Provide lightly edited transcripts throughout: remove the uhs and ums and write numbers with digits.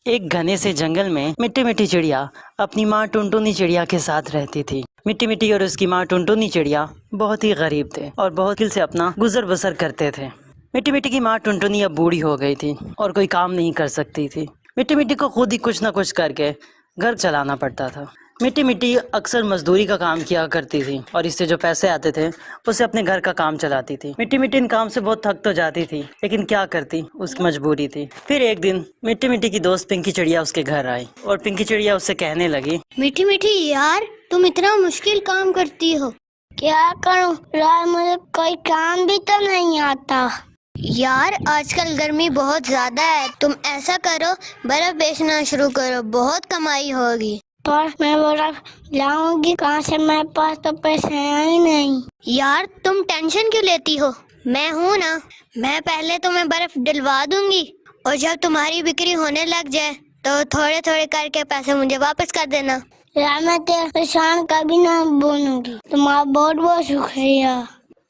ایک گھنے سے جنگل میں مٹی مٹی چڑیا اپنی ماں ٹنٹنی چڑیا کے ساتھ رہتی تھی۔ مٹی مٹی اور اس کی ماں ٹنٹنی چڑیا بہت ہی غریب تھے اور بہت مشکل سے اپنا گزر بسر کرتے تھے۔ مٹی مٹی کی ماں ٹنٹنی اب بوڑھی ہو گئی تھی اور کوئی کام نہیں کر سکتی تھی۔ مٹی مٹی کو خود ہی کچھ نہ کچھ کر کے گھر چلانا پڑتا تھا۔ مٹی مٹی اکثر مزدوری کا کام کیا کرتی تھی اور اس سے جو پیسے آتے تھے اسے اپنے گھر کا کام چلاتی تھی۔ مٹی مٹی ان کام سے بہت تھک تو جاتی تھی لیکن کیا کرتی، اس کی مجبوری تھی۔ پھر ایک دن مٹی مٹی کی دوست پنکی چڑیا اس کے گھر آئی اور پنکی چڑیا اس سے کہنے لگی، میٹھی میٹھی یار، تم اتنا مشکل کام کرتی ہو، کیا کروں یار، مجھے کوئی کام بھی تو نہیں آتا۔ یار آج کل گرمی بہت زیادہ ہے، تم ایسا کرو برف بیچنا شروع کرو، بہت کمائی ہوگی۔ پر میں برف لاؤں گی کہاں سے، میرے پاس تو پیسے ہیں ہی نہیں۔ یار تم ٹینشن کیوں لیتی ہو، میں ہوں نا، میں پہلے تمہیں برف ڈلوا دوں گی اور جب تمہاری بکری ہونے لگ جائے تو تھوڑے تھوڑے کر کے پیسے مجھے واپس کر دینا۔ یار میں تیرے شان کبھی نہ بولوں گی، تمہارا بہت بہت شکریہ۔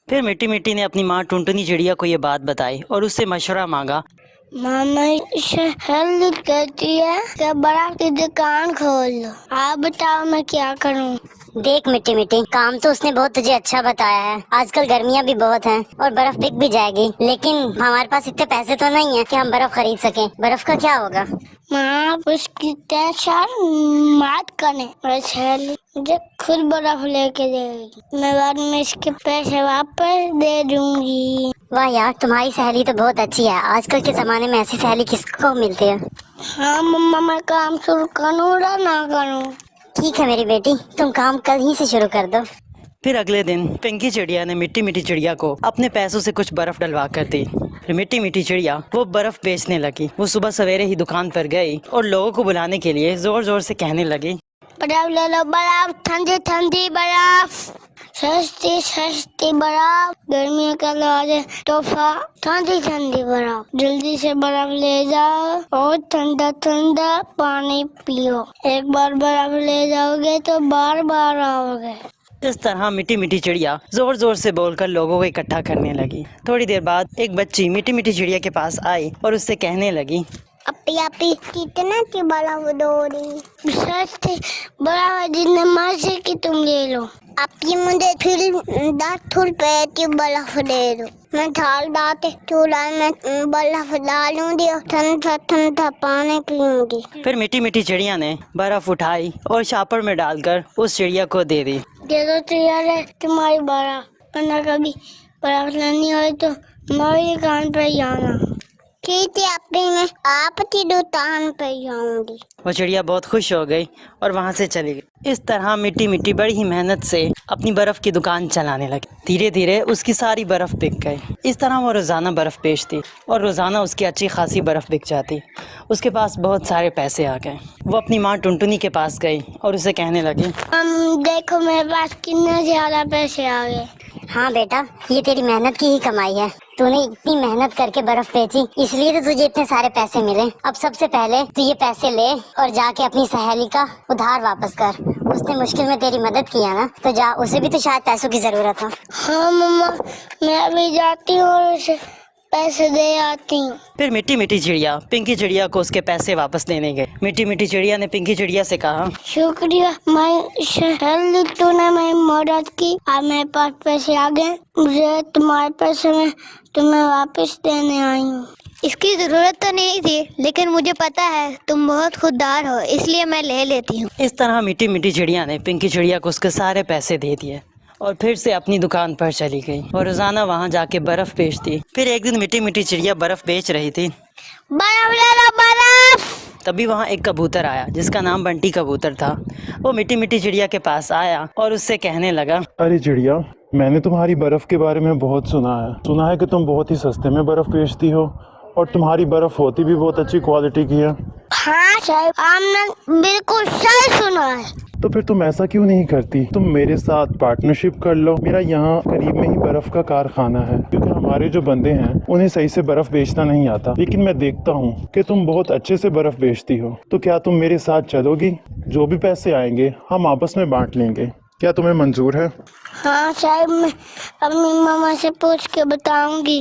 پھر مٹی مٹی نے اپنی ماں ٹنٹنی چڑیا کو یہ بات بتائی اور اس سے مشورہ مانگا۔ ماما ہیلپ کرتی ہے کہ برف کی دکان کھول لو، آپ بتاؤ میں کیا کروں۔ دیکھ مٹی مٹی، کام تو اس نے بہت تجھے اچھا بتایا ہے، آج کل گرمیاں بھی بہت ہیں اور برف بک بھی جائے گی، لیکن ہمارے پاس اتنے پیسے تو نہیں ہیں کہ ہم برف خرید سکیں۔ برف کا کیا ہوگا؟ ماں آپ اس کی ٹینشن مت کریں، مجھے خود برف لے کے دے گی، میں بعد میں اس کے پیسے واپس دے دوں گی۔ واہ یار، تمہاری سہیلی تو بہت اچھی ہے، آج کل کے زمانے میں ایسی سہیلی کس کو ملتی ہے؟ ہاں مما، میں کام شروع کروں یا نہ کروں؟ ٹھیک ہے میری بیٹی، تم کام کل ہی سے شروع کر دو۔ پھر اگلے دن پنکی چڑیا نے مٹی مٹی چڑیا کو اپنے پیسوں سے کچھ برف ڈلوا کر دی۔ پھر مٹی مٹی چڑیا وہ برف بیچنے لگی۔ وہ صبح سویرے ہی دکان پر گئی اور لوگوں کو بلانے کے لیے زور زور سے کہنے لگی، برف لے لو، برف ٹھنڈی ٹھنڈی برف، سستی سستی برف، گرمیوں کا لازے تحفہ، ٹھنڈی ٹھنڈی برف، جلدی سے برف لے جاؤ اور ٹھنڈا ٹھنڈا پانی پیو، ایک بار برف لے جاؤ گے تو بار بار آؤ گے۔ اس طرح مٹی مٹی چڑیا زور زور سے بول کر لوگوں کو اکٹھا کرنے لگی۔ تھوڑی دیر بعد ایک بچی مٹی مٹی چڑیا کے پاس آئی اور اس سے کہنے لگی، اپی اپی کتنا کی برف دو رہی؟ سستی برف جتنے مرضی کی تم لے لو۔ اپی مجھے پھر 10 روپے کی برف دے دو، میں تھال ڈالتے چولہا میں برف ڈالوں گی اور ٹھنڈا ٹھنڈا پانی پیوں گی۔ پھر مٹی مٹی چڑیا نے برف اٹھائی اور شاپر میں ڈال کر اس چڑیا کو دے دی۔ دے دو تیار ہے تمہاری برف، ورنہ کبھی برف لانی ہوئی تو ہماری دکان پہ ہی آنا۔ ٹھیک ہے اپی، میں آپ کی دکان پہ ہی آؤں گی۔ وہ چڑیا بہت خوش ہو گئی اور وہاں سے چلی گئی۔ اس طرح مٹی مٹی بڑی ہی محنت سے اپنی برف کی دکان چلانے لگی۔ دھیرے دھیرے اس کی ساری برف بک گئی۔ اس طرح وہ روزانہ برف بیچتی اور روزانہ اس کی اچھی خاصی برف بک جاتی۔ اس کے پاس بہت سارے پیسے آ گئے۔ وہ اپنی ماں ٹنٹنی کے پاس گئی اور اسے کہنے لگی، دیکھو میرے پاس کتنے زیادہ پیسے آ گئے۔ ہاں بیٹا، یہ تیری محنت کی ہی کمائی ہے، تو نے اتنی محنت کر کے برف بیچی، اس لیے تو تجھے اتنے سارے پیسے ملے۔ اب سب سے پہلے تو یہ پیسے لے اور جا کے اپنی سہیلی کا ادھار واپس کر، اس نے مشکل میں تیری مدد کیا نا، تو جا، اسے بھی تو شاید پیسوں کی ضرورت ہو۔ ہاں مما، میں ابھی جاتی ہوں اور اسے پیسے دے آتی ہوں۔ پھر مٹی مٹی چڑیا پنکی چڑیا کو اس کے پیسے واپس دینے گئے۔ مٹی مٹی چڑیا نے پنکی چڑیا سے کہا، شکریہ میں تو نے میری مدد کی، اب میرے پاس پیسے آ گئے، مجھے تمہارے پیسے میں تمہیں واپس دینے آئی ہوں۔ اس کی ضرورت تو نہیں تھی، لیکن مجھے پتا ہے تم بہت خوددار ہو، اس لیے میں لے لیتی ہوں۔ اس طرح مٹی مٹی چڑیا نے پنکی چڑیا کو اس کے سارے پیسے دے دیے اور پھر سے اپنی دکان پر چلی گئی اور روزانہ وہاں جا کے برف بیچتی۔ پھر ایک دن مٹی مٹی چڑیا برف بیچ رہی تھی، برف لے لو برف۔ تبھی وہاں ایک کبوتر آیا جس کا نام بنٹی کبوتر تھا۔ وہ مٹی مٹی چڑیا کے پاس آیا اور اس سے کہنے لگا، ارے چڑیا، میں نے تمہاری برف کے بارے میں بہت سنا ہے کہ تم بہت ہی سستے میں برف بیچتی ہو اور تمہاری برف ہوتی بھی بہت اچھی کوالٹی کی ہے۔ ہاں صاحب، آپ نے بالکل صحیح سنا ہے۔ تو پھر تم ایسا کیوں نہیں کرتی، تم میرے ساتھ پارٹنرشپ کر لو۔ میرا یہاں قریب میں ہی برف کا کارخانہ ہے، کیونکہ ہمارے جو بندے ہیں انہیں صحیح سے برف بیچنا نہیں آتا، لیکن میں دیکھتا ہوں کہ تم بہت اچھے سے برف بیچتی ہو، تو کیا تم میرے ساتھ چلو گی؟ جو بھی پیسے آئیں گے ہم آپس میں بانٹ لیں گے، کیا تمہیں منظور ہے؟ ہاں صاحب، میں اپنی ماما سے پوچھ کے بتاؤں گی۔